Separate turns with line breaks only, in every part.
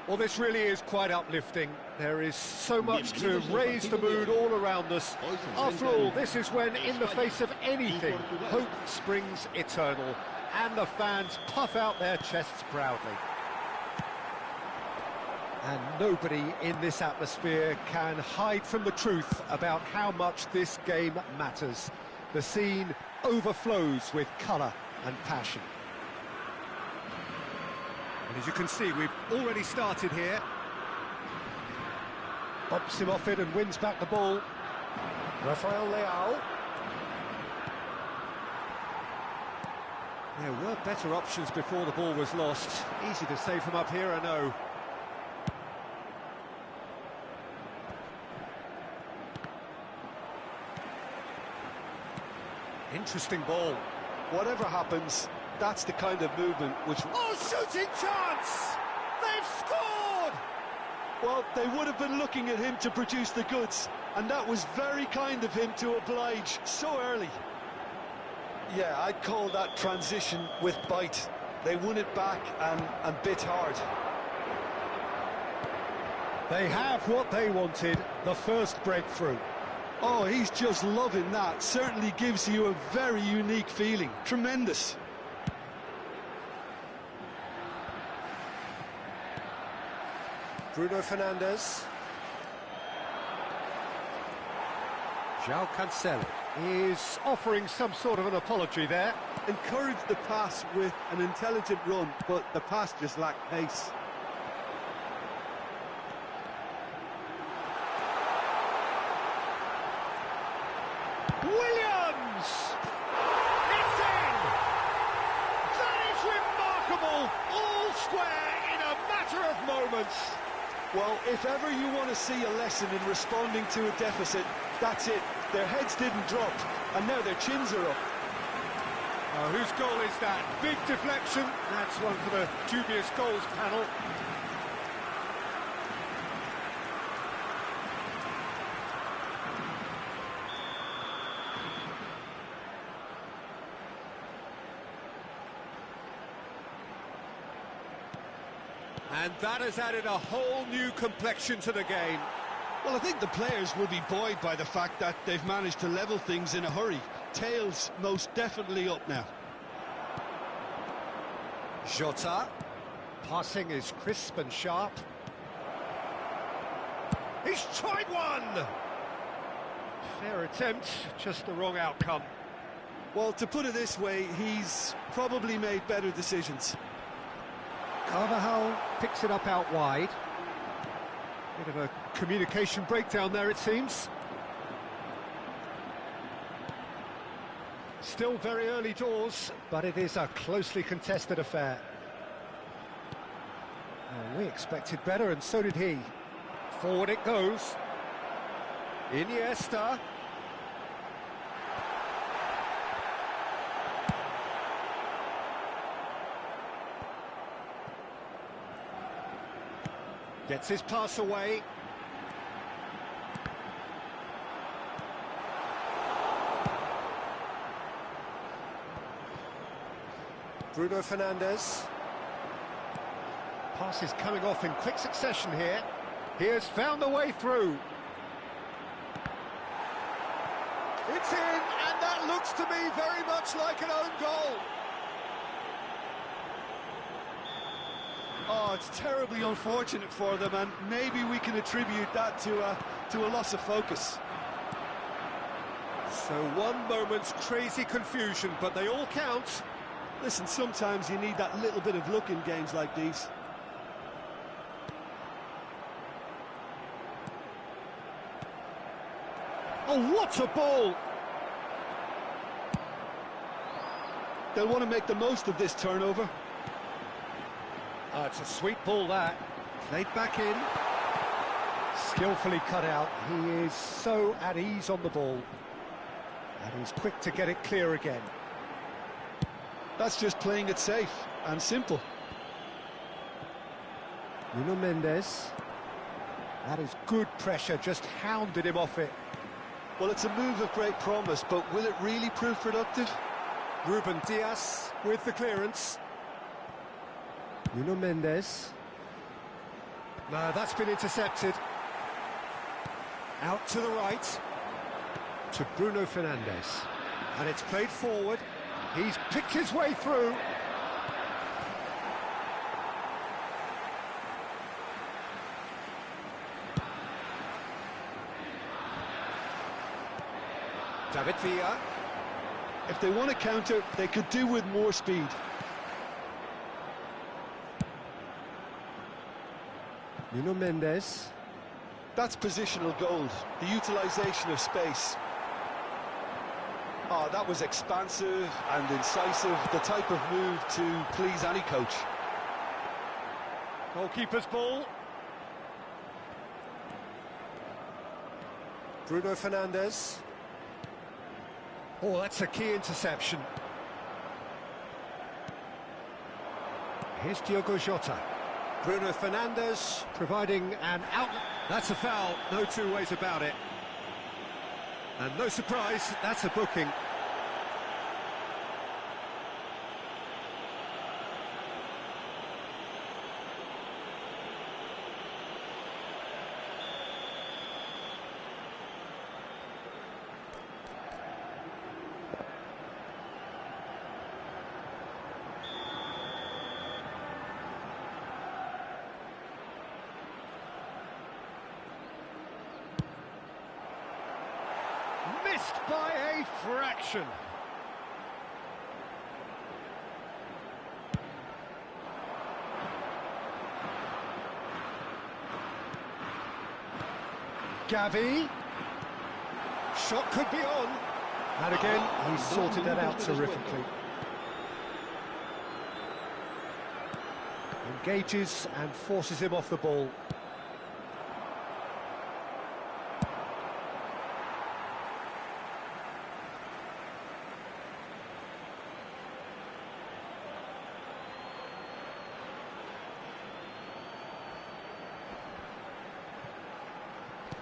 Well, this really is quite uplifting. There is so much to raise the mood all around us. After all, this is when, in the face of anything, hope springs eternal, and the fans puff out their chests proudly. And nobody in this atmosphere can hide from the truth about how much this game matters. The scene overflows with colour and passion. And as you can see, we've already started here. Bumps him off it and wins back the ball. Rafael Leao. There were better options before the ball was lost. Easy to say from up here, I know. Interesting ball.
Whatever happens, that's the kind of movement which...
Oh, shooting chance! They've scored!
Well, they would have been looking at him to produce the goods, and that was very kind of him to oblige so early. Yeah, I'd call that transition with bite. They won it back and bit hard.
They have what they wanted, the first breakthrough.
Oh, he's just loving that. Certainly gives you a very unique feeling. Tremendous.
Bruno Fernandes. João Cancelo is offering some sort of an apology there.
Encouraged the pass with an intelligent run, but the pass just lacked pace.
Williams! It's in! That is remarkable! All square in a matter of moments.
Well, if ever you want to see a lesson in responding to a deficit, that's it. Their heads didn't drop, and now their chins are up.
Oh, whose goal is that? Big deflection. That's one for the dubious goals panel. And that has added a whole new complexion to the game.
Well, I think the players will be buoyed by the fact that they've managed to level things in a hurry. Tails most definitely up now.
Jota. Passing is crisp and sharp. He's tried one! Fair attempt, just the wrong outcome.
Well, to put it this way, he's probably made better decisions.
Carvajal picks it up out wide. Bit of a communication breakdown there, it seems. Still very early doors, but it is a closely contested affair. Oh, we expected better, and so did he. Forward it goes. Iniesta. Gets his pass away. Bruno Fernandes. Pass is coming off in quick succession here. He has found the way through. It's in, and that looks to me very much like an own goal.
Oh, it's terribly unfortunate for them, and maybe we can attribute that to a loss of focus.
So one moment's crazy confusion, but they all count.
Listen, sometimes you need that little bit of luck in games like these.
Oh, what a ball!
They'll want to make the most of this turnover.
It's a sweet ball, that. Played back in. Skillfully cut out. He is so at ease on the ball. And he's quick to get it clear again.
That's just playing it safe and simple.
Nuno Mendes. That is good pressure, just hounded him off it.
Well, it's a move of great promise, but will it really prove productive?
Ruben Dias with the clearance. Nuno Mendes. No, that's been intercepted. Out to the right. To Bruno Fernandes. And it's played forward. He's picked his way through. David Villa.
If they want to counter, they could do with more speed.
Nuno Mendes.
That's positional gold, the utilisation of space. Oh, that was expansive and incisive, the type of move to please any coach.
Goalkeeper's ball. Bruno Fernandes. Oh, that's a key interception. Here's Diogo Jota. Bruno Fernandes providing an outlet. That's a foul, no two ways about it. And no surprise, that's a booking. Missed by a fraction. Gavi. Shot could be on. And again, he's sorted that out terrifically. Engages and forces him off the ball.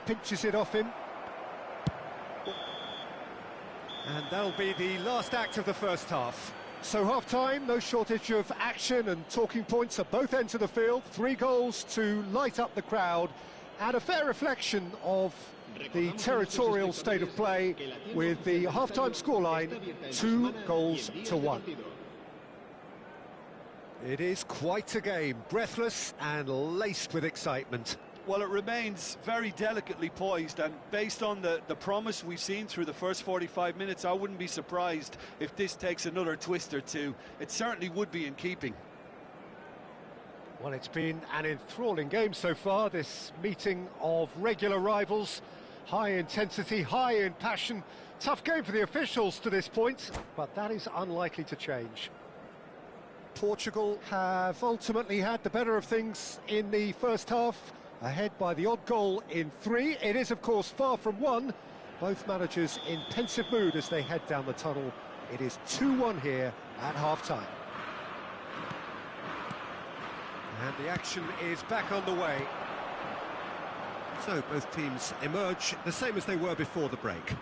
Pinches it off him. And that'll be the last act of the first half. So half-time, no shortage of action and talking points at both ends of the field. 3 goals to light up the crowd, and a fair reflection of the territorial state of play with the half-time scoreline 2-1. It is quite a game, breathless and laced with excitement.
Well, it remains very delicately poised, and based on the promise we've seen through the first 45 minutes, I wouldn't be surprised if this takes another twist or two. It certainly would be in keeping.
Well, it's been an enthralling game so far, this meeting of regular rivals. High intensity, high in passion. Tough game for the officials to this point, but that is unlikely to change. Portugal have ultimately had the better of things in the first half, ahead by the odd goal in 3. It is, of course, far from 1. Both managers in pensive mood as they head down the tunnel. It is 2-1 here at half-time. And the action is back on the way. So both teams emerge the same as they were before the break.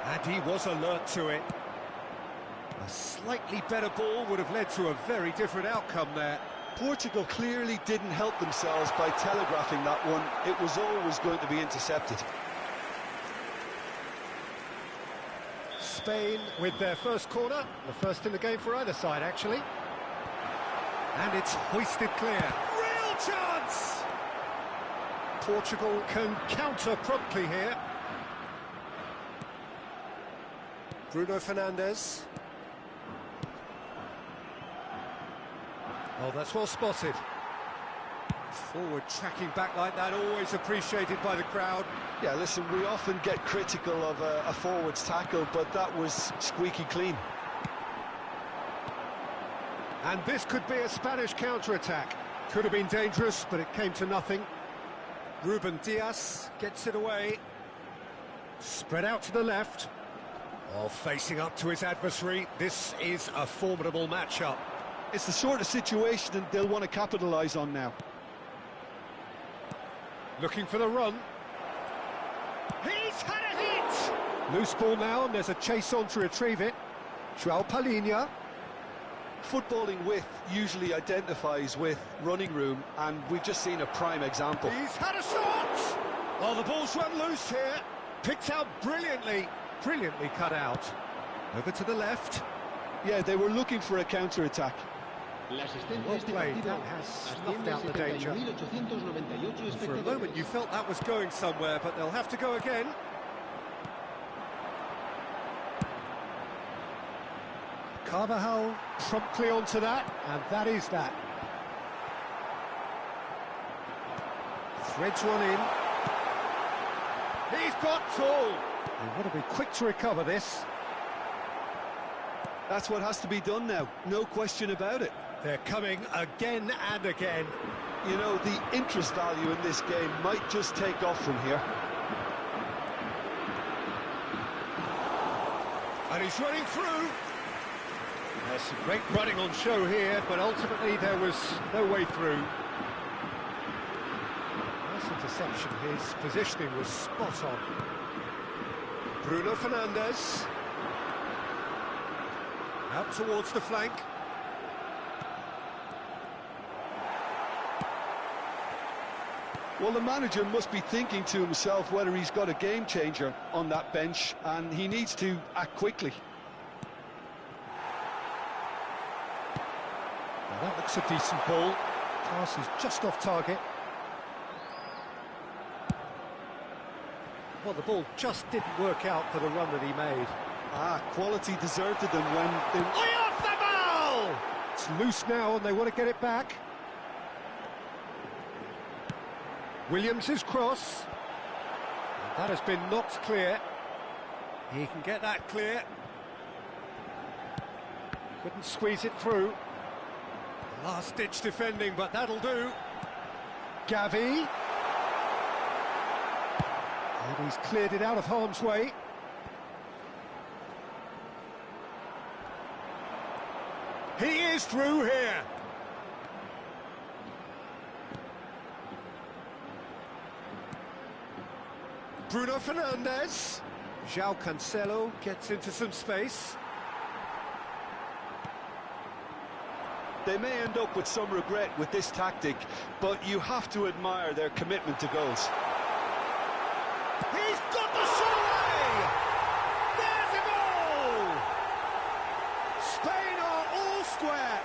And he was alert to it. A slightly better ball would have led to a very different outcome there.
Portugal clearly didn't help themselves by telegraphing that one. It was always going to be intercepted.
Spain with their first corner, the first in the game for either side, actually. And it's hoisted clear. Real chance! Portugal can counter promptly here. Bruno Fernandes. Oh, that's well spotted. Forward tracking back like that, always appreciated by the crowd.
Yeah, listen, we often get critical of a forward's tackle, but that was squeaky clean.
And this could be a Spanish counter-attack. Could have been dangerous, but it came to nothing. Ruben Dias gets it away. Spread out to the left. Oh, facing up to his adversary. This is a formidable matchup.
It's the sort of situation that they'll want to capitalise on now.
Looking for the run. He's had a hit! Loose ball now, and there's a chase on to retrieve it. João Palhinha.
Footballing width usually identifies with running room, and we've just seen a prime example.
He's had a shot! Oh, the ball's run loose here. Picked out brilliantly. Brilliantly cut out. Over to the left.
Yeah, they were looking for a counter-attack.
Well played, that has snuffed out the danger. For a moment you felt that was going somewhere, but they'll have to go again. Carvajal promptly onto that, and that is that. Threads one in. He's got tall. They want to be quick to recover this.
That's what has to be done now, no question about it.
They're coming again and again.
You know, the interest value in this game might just take off from here.
And he's running through. There's some great running on show here, but ultimately there was no way through. Nice interception, his positioning was spot on. Bruno Fernandes. Out towards the flank.
Well, the manager must be thinking to himself whether he's got a game changer on that bench, and he needs to act quickly.
Now that looks a decent ball. Pass is just off target. Well, the ball just didn't work out for the run that he made.
Quality deserted them when they...
Off the ball! It's loose now and they want to get it back. Williams' cross. And that has been knocked clear. He can get that clear. Couldn't squeeze it through. Last-ditch defending, but that'll do. Gavi. And he's cleared it out of harm's way. He is through here. Bruno Fernandes. João Cancelo gets into some space.
They may end up with some regret with this tactic, but you have to admire their commitment to goals.
He's got the shot away! There's a goal! Spain are all square.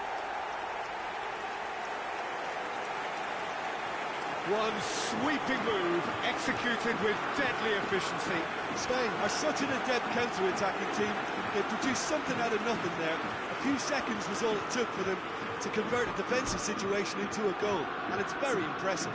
One sweeping move, executed with deadly efficiency.
Spain are such an adept counter-attacking team. They produced something out of nothing there. A few seconds was all it took for them to convert a defensive situation into a goal, and it's very impressive.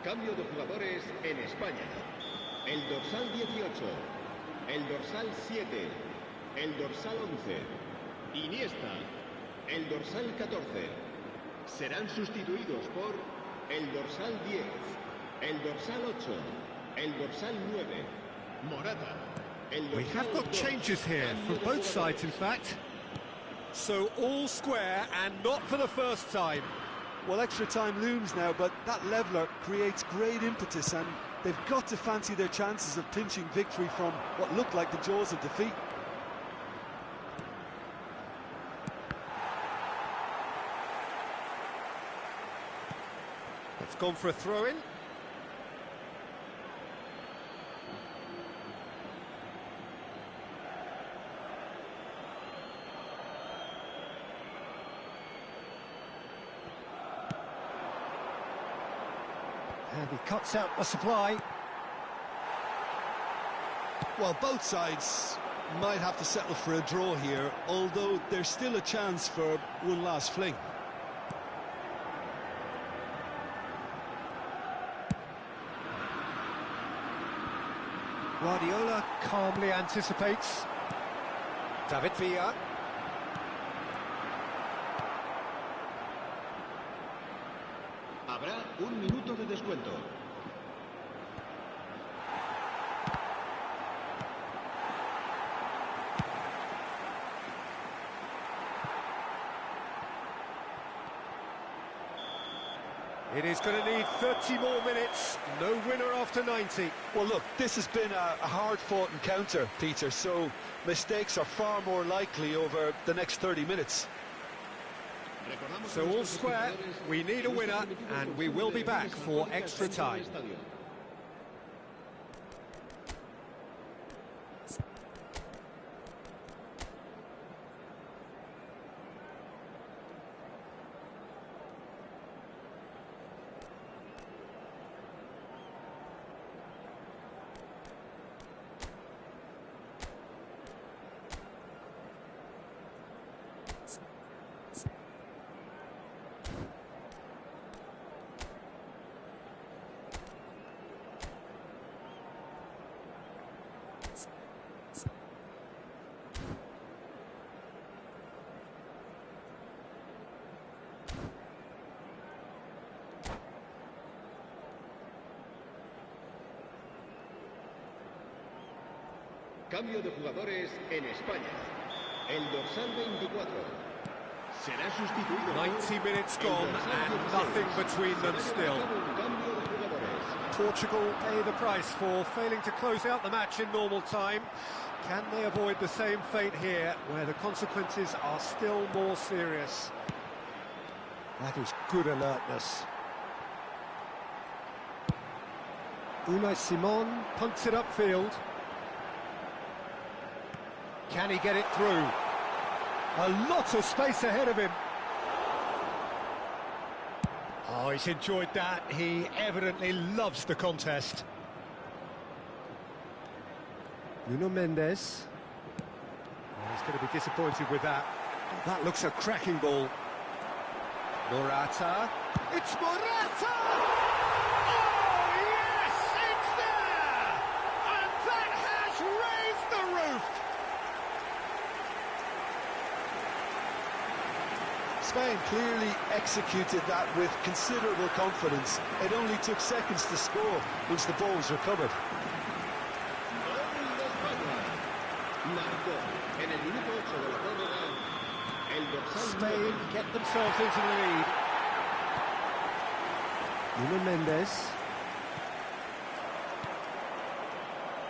Cambio de jugadores en España. El dorsal 18, el dorsal 7, el dorsal 11, Iniesta, el dorsal 14. Serán sustituidos por el dorsal 10, el dorsal 8, el dorsal 9, Morata.
We have got changes here, from both sides in fact. So all square and not for the first time.
Well, extra time looms now, but that leveller creates great impetus, and they've got to fancy their chances of pinching victory from what looked like the jaws of defeat.
It's gone for a throw-in. And he cuts out the supply.
Well, both sides might have to settle for a draw here, although there's still a chance for one last fling.
Guardiola calmly anticipates. David Villa.
Habrá un minuto de descuento.
It is going to need 30 more minutes. No winner after 90.
Well, look, this has been a hard-fought encounter, Peter, so mistakes are far more likely over the next 30 minutes.
So all square, we need a winner, and we will be back for extra time.
Cambio de jugadores en España. El dorsal 24 será sustituido.
90 minutes gone and nothing between them still. Portugal pay the price for failing to close out the match in normal time. Can they avoid the same fate here, where the consequences are still more serious? That is good alertness. Unai Simon punts it upfield. Can he get it through? A lot of space ahead of him. Oh, he's enjoyed that. He evidently loves the contest. Nuno Mendes. Oh, he's going to be disappointed with that. That looks a cracking ball. Morata. It's Morata! Oh, yes! It's there! And that has raised the roof!
Spain clearly executed that with considerable confidence. It only took seconds to score once the ball was recovered.
Spain get themselves into the lead. Nuno Mendes.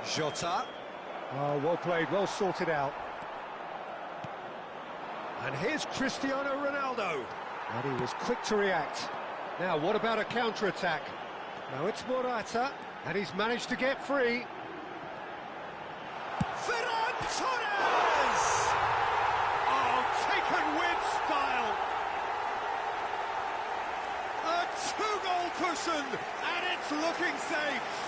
Jota. Oh, well played, well sorted out. And here's Cristiano Ronaldo. And he was quick to react. Now, what about a counter-attack? Now it's Morata, and he's managed to get free. Ferran Torres! Oh, taken with style. A two-goal cushion, and it's looking safe.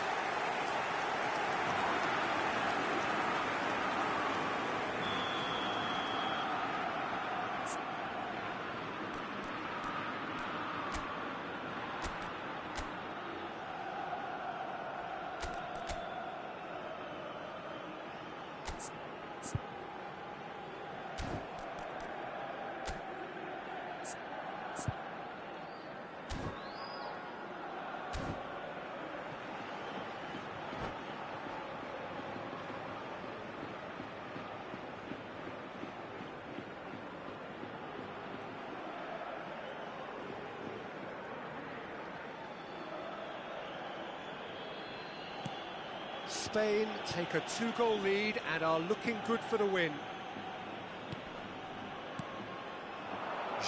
Spain take a two-goal lead and are looking good for the win.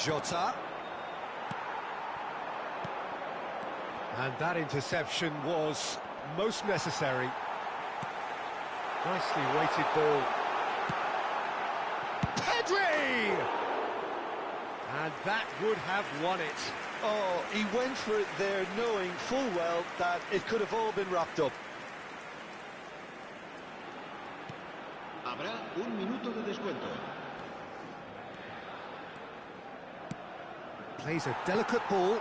Jota. And that interception was most necessary. Nicely weighted ball. Pedri! And that would have won it.
Oh, he went for it there, knowing full well that it could have all been wrapped up.
Habrá un minuto de descuento.
Plays a delicate ball.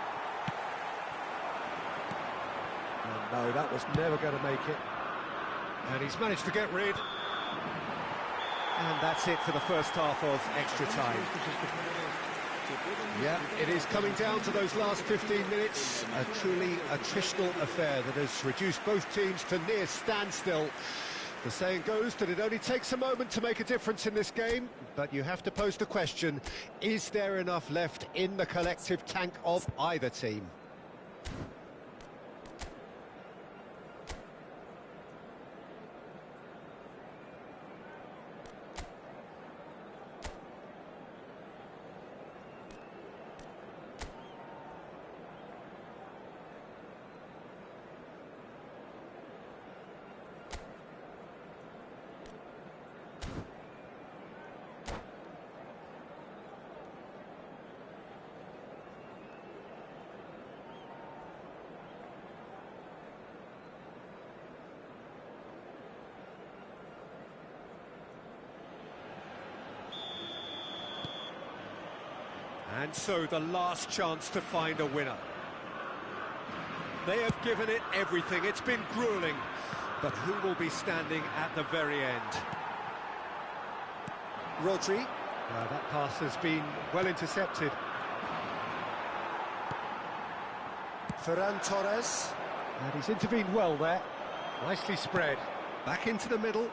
And no, that was never going to make it. And he's managed to get rid. And that's it for the first half of extra time. Yeah, it is coming down to those last 15 minutes. A truly attritional affair that has reduced both teams to near standstill. The saying goes that it only takes a moment to make a difference in this game, but you have to pose the question, is there enough left in the collective tank of either team? And so the last chance to find a winner. They have given it everything. It's been gruelling. But who will be standing at the very end? Rodri. That pass has been well intercepted. Ferran Torres. And he's intervened well there. Nicely spread. Back into the middle.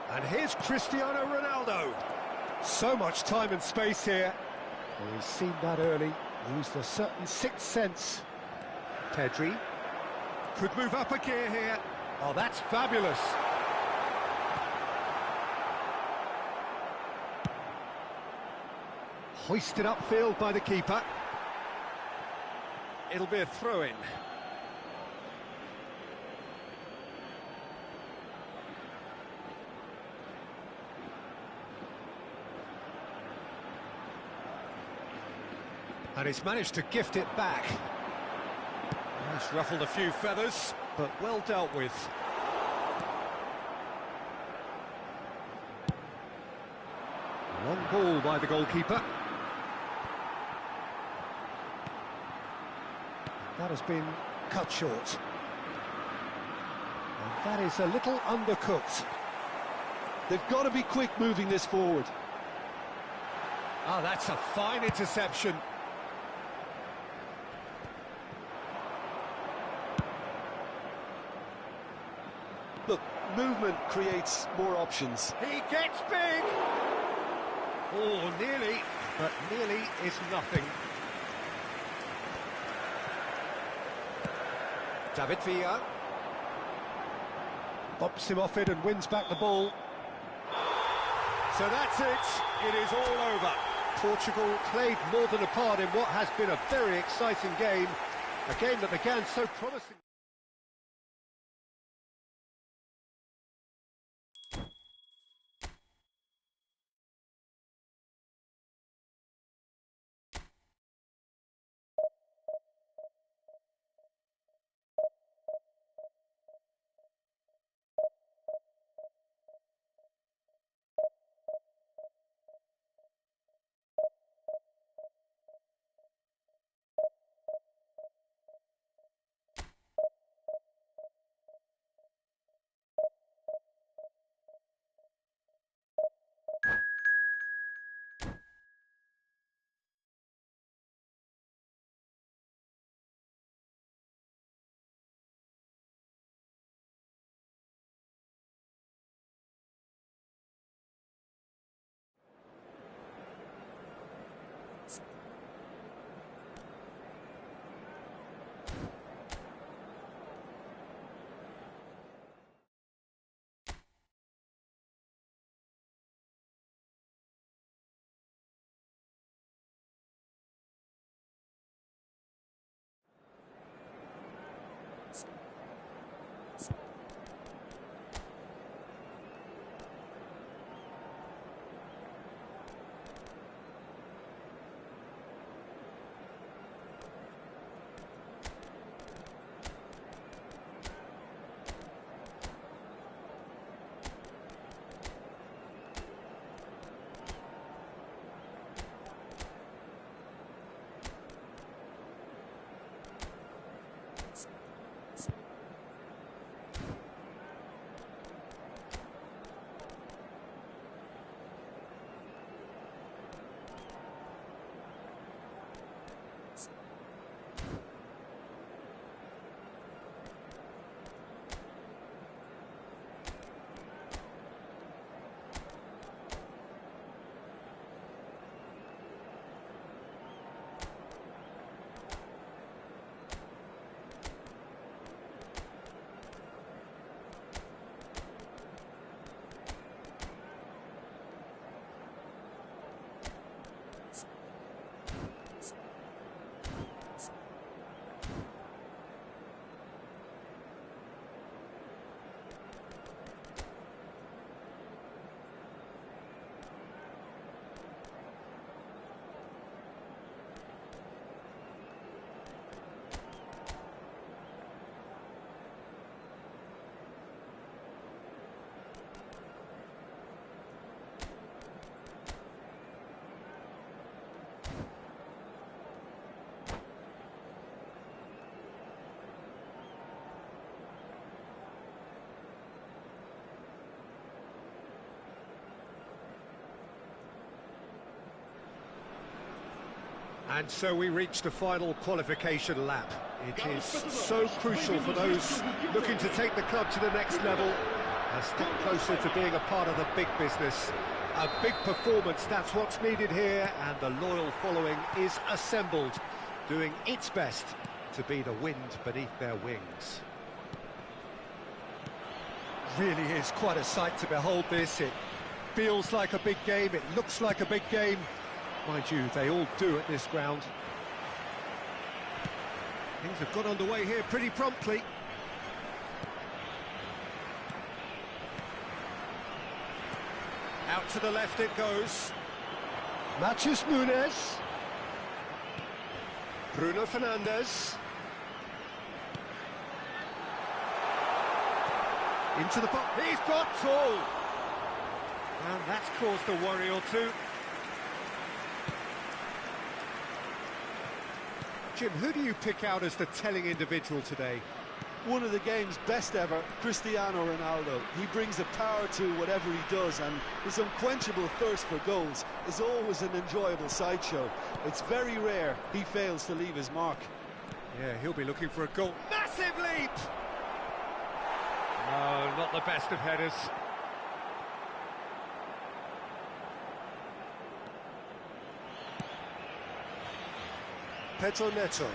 And here's Cristiano Ronaldo. So much time and space here. Well, he's seen that early, used a certain sixth sense. Pedri could move up a gear here. Oh, that's fabulous. Hoisted upfield by the keeper. It'll be a throw-in. And he's managed to gift it back. He's ruffled a few feathers, but well dealt with. Long ball by the goalkeeper. That has been cut short. And that is a little undercooked.
They've got to be quick moving this forward.
Ah, that's a fine interception.
Look, movement creates more options.
He gets big! Oh, nearly, but nearly is nothing. David Villa. Bops him off it and wins back the ball. So that's it. It is all over. Portugal played more than a part in what has been a very exciting game. A game that began so promising. And so we reach the final qualification lap. It is so crucial for those looking to take the club to the next level, a step closer to being a part of the big business. A big performance, that's what's needed here, and the loyal following is assembled, doing its best to be the wind beneath their wings. Really is quite a sight to behold this. It feels like a big game, it looks like a big game. Mind you, they all do at this ground. Things have got underway here pretty promptly. Out to the left it goes. Matheus Nunes. Bruno Fernandes. Into the box. He's got full. And that's caused a worry or two. Jim, who do you pick out as the telling individual today?
One of the game's best ever, Cristiano Ronaldo. He brings a power to whatever he does, and his unquenchable thirst for goals is always an enjoyable sideshow. It's very rare he fails to leave his mark.
Yeah, he'll be looking for a goal. Massive leap! No, not the best of headers. Pedro Neto.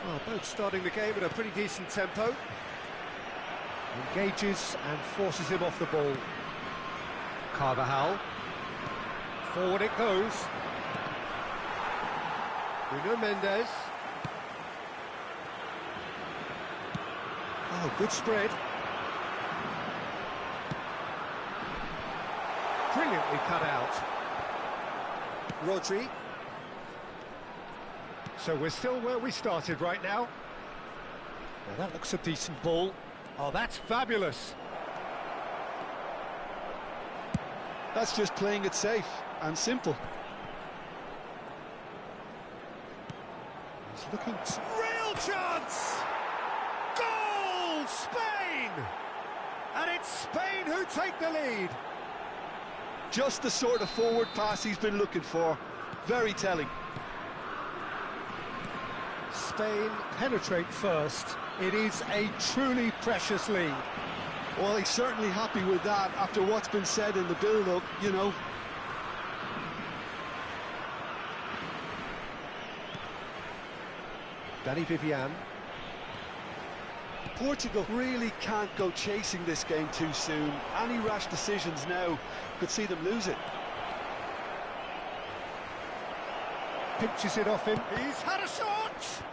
Well, both starting the game at a pretty decent tempo. Engages and forces him off the ball. Carvajal. Forward it goes. Bruno Mendes. Oh, good spread. Brilliantly cut out. Rodri. So we're still where we started right now. Well, that looks a decent ball. Oh, that's fabulous.
That's just playing it safe and simple.
He's looking... Real chance! Goal! Spain! And it's Spain who take the lead.
Just the sort of forward pass he's been looking for. Very telling.
Spain penetrate first. It is a truly precious lead.
Well, he's certainly happy with that after what's been said in the build-up, you know.
Danny Vivian.
Portugal really can't go chasing this game too soon. Any rash decisions now could see them lose it.
Pinches it off him. He's had a shot!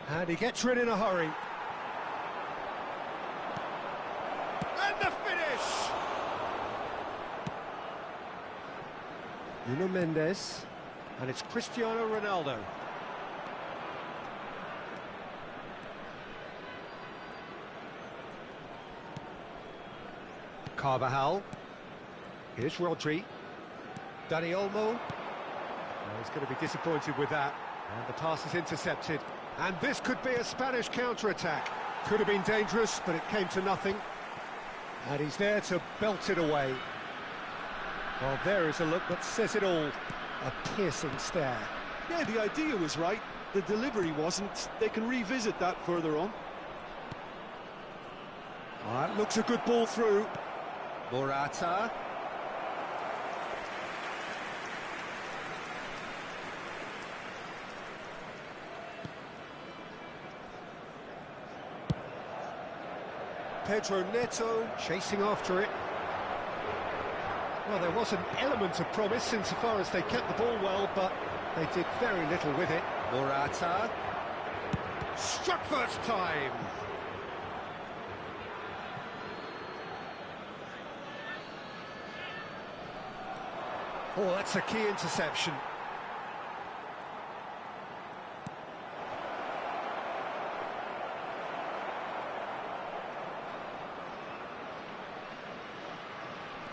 And he gets rid in a hurry. And the finish! Bruno Mendes. And it's Cristiano Ronaldo. Carvajal. Here's Rodri. Dani Olmo. Oh, he's going to be disappointed with that. And the pass is intercepted. And this could be a Spanish counter-attack. Could have been dangerous, but it came to nothing. And he's there to belt it away. Well, there is a look that says it all. A piercing stare.
Yeah, the idea was right. The delivery wasn't. They can revisit that further on.
All right, looks a good ball through. Morata. Pedro Neto chasing after it. Well, there was an element of promise insofar as they kept the ball well, but they did very little with it. Morata. Struck first time. Oh, that's a key interception.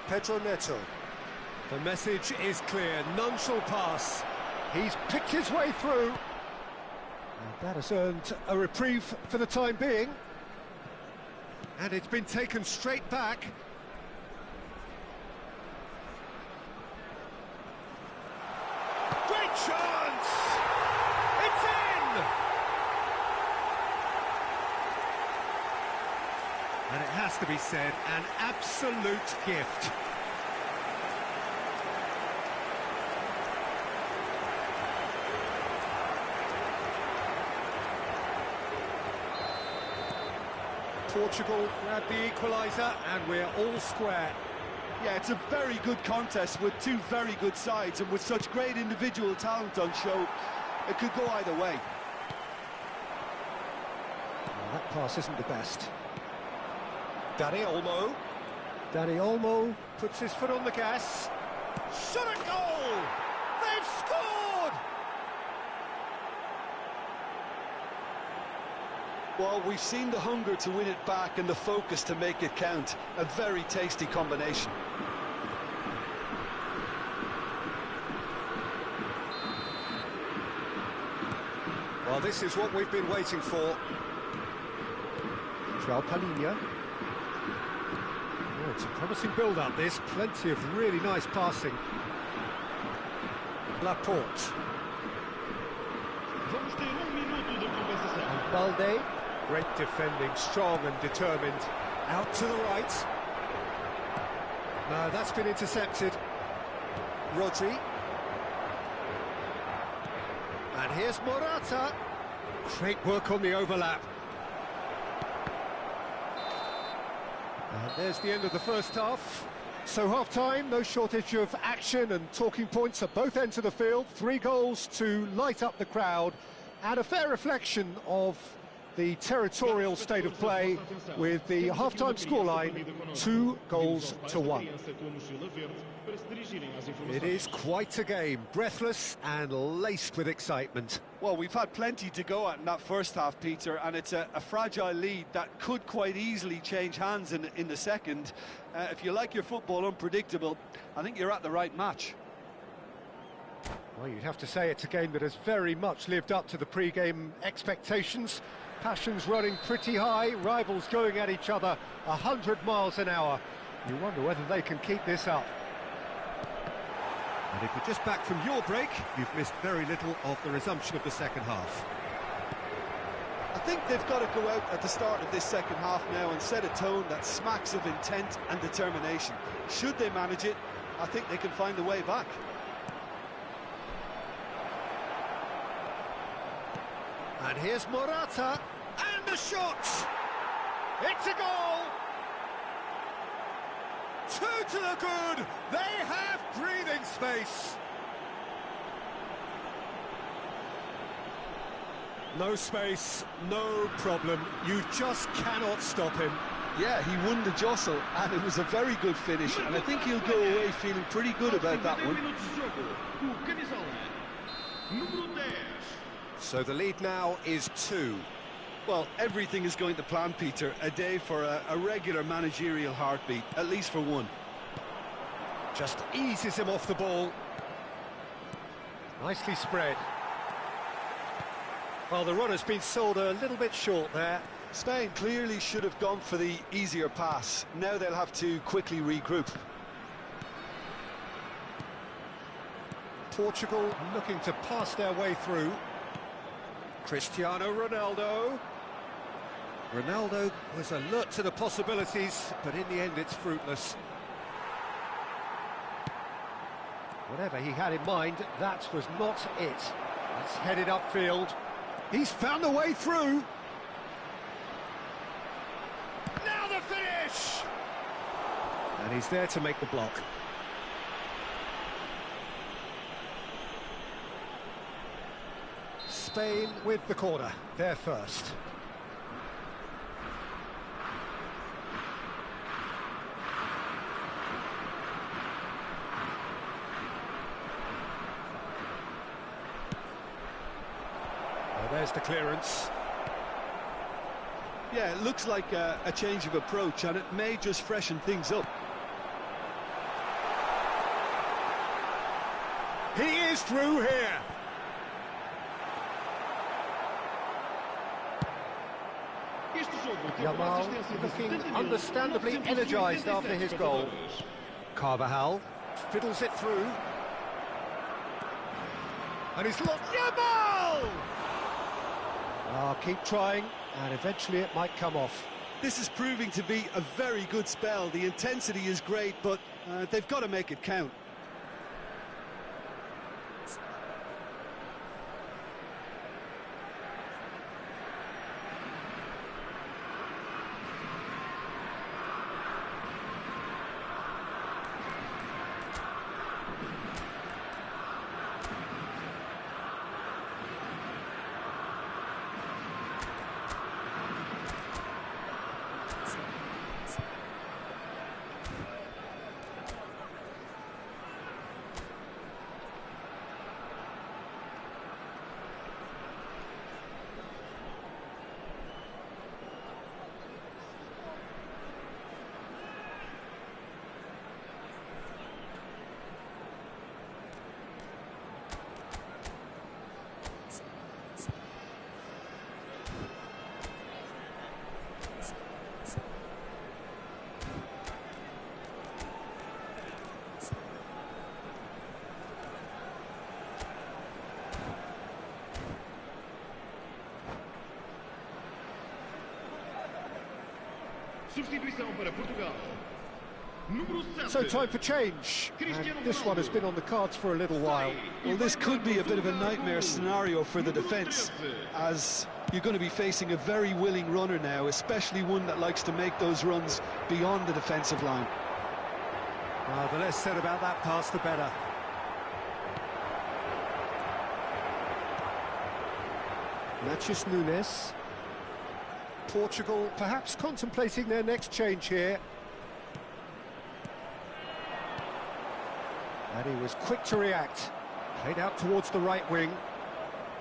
Pedro Neto. The message is clear, none shall pass. He's picked his way through. And that has earned a reprieve for the time being. And it's been taken straight back. chance! It's in! And it has to be said, an absolute gift. Portugal grab the equaliser, and we're all square.
Yeah, it's a very good contest with two very good sides, and with such great individual talent on show, it could go either way.
Well, that pass isn't the best. Dani Olmo. Dani Olmo puts his foot on the gas. Shot a goal! They've scored!
Well, we've seen the hunger to win it back and the focus to make it count. A very tasty combination.
Well, this is what we've been waiting for. João Palhinha. Oh, it's a promising build-up, this. Plenty of really nice passing. Laporte. And Balde. Great defending, strong and determined. Out to the right. No, that's been intercepted. Rodri. And here's Morata. Great work on the overlap. And there's the end of the first half. So half-time, no shortage of action and talking points at both ends of the field. 3 goals to light up the crowd, and a fair reflection of the territorial state of play, with the half-time scoreline 2-1. It is quite a game, breathless and laced with excitement.
Well, we've had plenty to go at in that first half, Peter, and it's a fragile lead that could quite easily change hands in the second. If you like your football unpredictable, I think you're at the right match.
Well, you'd have to say it's a game that has very much lived up to the pre-game expectations. Passions running pretty high, rivals going at each other 100 miles an hour. You wonder whether they can keep this up. And if you're just back from your break, you've missed very little of the resumption of the second half.
I think they've got to go out at the start of this second half now and set a tone that smacks of intent and determination. Should they manage it, I think they can find a way back.
And here's Morata, and a shot! It's a goal! 2 to the good! They have breathing space! No space, no problem. You just cannot stop him.
Yeah, he won the jostle, and it was a very good finish, and I think he'll go away feeling pretty good about that one.
So the lead now is 2.
Well, everything is going to plan, Peter. A day for a regular managerial heartbeat, at least for one.
Just eases him off the ball. Nicely spread. Well, the run has been sold a little bit short there.
Spain clearly should have gone for the easier pass. Now they'll have to quickly regroup.
Portugal looking to pass their way through. Cristiano Ronaldo. Ronaldo was alert to the possibilities, but in the end it's fruitless. Whatever he had in mind, that was not it. It's headed upfield. He's found a way through. Now the finish! And he's there to make the block. Spain with the corner, they're first. Well, there's the clearance.
Yeah, it looks like a change of approach, and it may just freshen things up.
He is through here. Yamal looking understandably energised after his goal. Carvajal fiddles it through. And he's lost. Yamal! Ah, keep trying, and eventually it might come off.
This is proving to be a very good spell. The intensity is great, but they've got to make it count.
Substituição para Portugal. Número 7.
So time for change, and this one has been on the cards for a little while.
Well, this could be a bit of a nightmare scenario for the defence, as you're going to be facing a very willing runner now, especially one that likes to make those runs beyond the defensive line.
The less said about that pass, the better. Matheus Nunes. Portugal perhaps contemplating their next change here. And he was quick to react. Played out towards the right wing.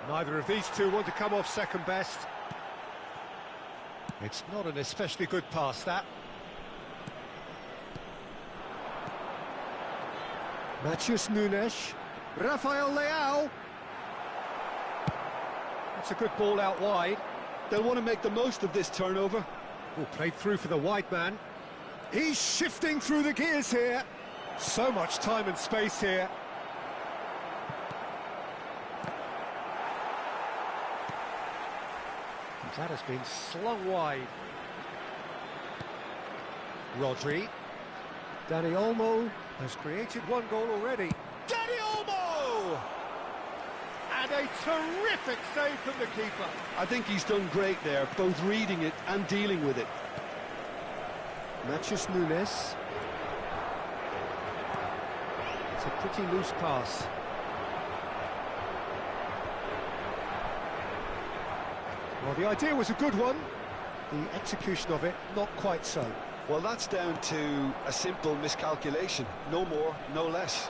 Neither of these two want to come off second best. It's not an especially good pass, that. Matheus Nunes. Rafael Leao. That's a good ball out wide.
They'll want to make the most of this turnover.
Played through for the wide man. He's shifting through the gears here. So much time and space here. That has been slung wide. Rodri. Dani Olmo has created one goal already. Dani Olmo! And a terrific save from the keeper.
I think he's done great there, both reading it and dealing with it.
Matheus Nunes. It's a pretty loose pass. Well, the idea was a good one. The execution of it, not quite so.
Well, that's down to a simple miscalculation. No more, no less.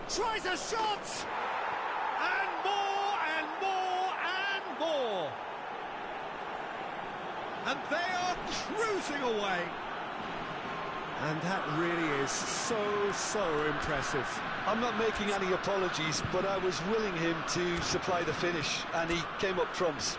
Tries a shot! And more, and more, and more! And they are cruising away! And that really is so impressive.
I'm not making any apologies, but I was willing him to supply the finish, and he came up trumps.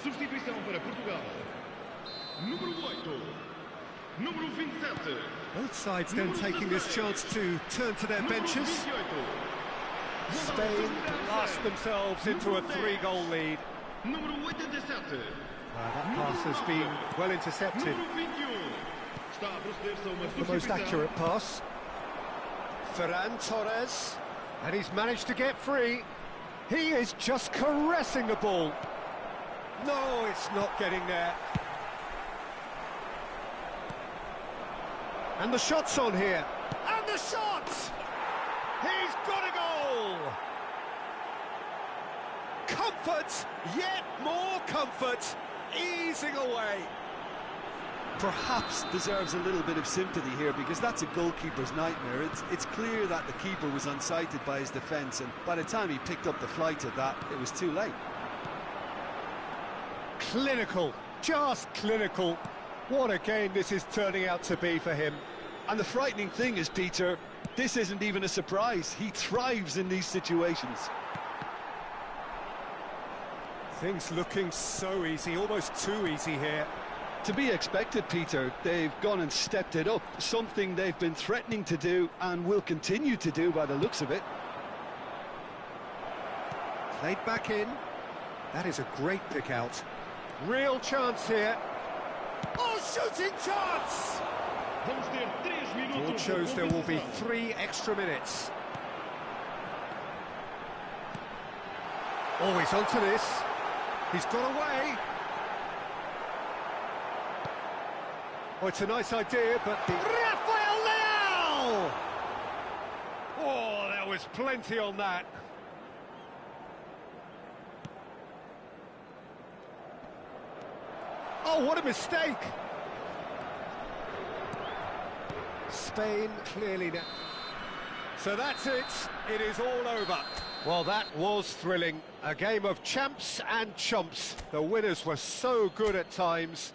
Substituição para Portugal. Número 8. Número 27.
Both sides then taking this chance to turn to their benches. Spain blast themselves into a 3-goal lead.
Número 87.
That pass has been well intercepted. The most accurate pass. Ferran Torres. And he's managed to get free. He is just caressing the ball. No, it's not getting there. And the shot's on here. And the shot! He's got a goal! Comfort, yet more comfort, easing away.
Perhaps deserves a little bit of sympathy here, because that's a goalkeeper's nightmare. It's clear that the keeper was unsighted by his defence, and by the time he picked up the flight of that, it was too late.
Clinical, just clinical. What a game this is turning out to be for him.
And the frightening thing is, Peter, this isn't even a surprise. He thrives in these situations.
Things looking so easy, almost too easy here.
To be expected, Peter. They've gone and stepped it up, something they've been threatening to do and will continue to do by the looks of it.
Played back in. That is a great pick out. Real chance here. Oh, shooting chance! Board shows there will be 3 extra minutes. Oh, he's onto this. He's got away. Oh, it's a nice idea, but Rafael Leao! Oh, there was plenty on that. Oh, what a mistake! Spain clearly now. So that's it. It is all over. Well, that was thrilling. A game of champs and chumps. The winners were so good at times.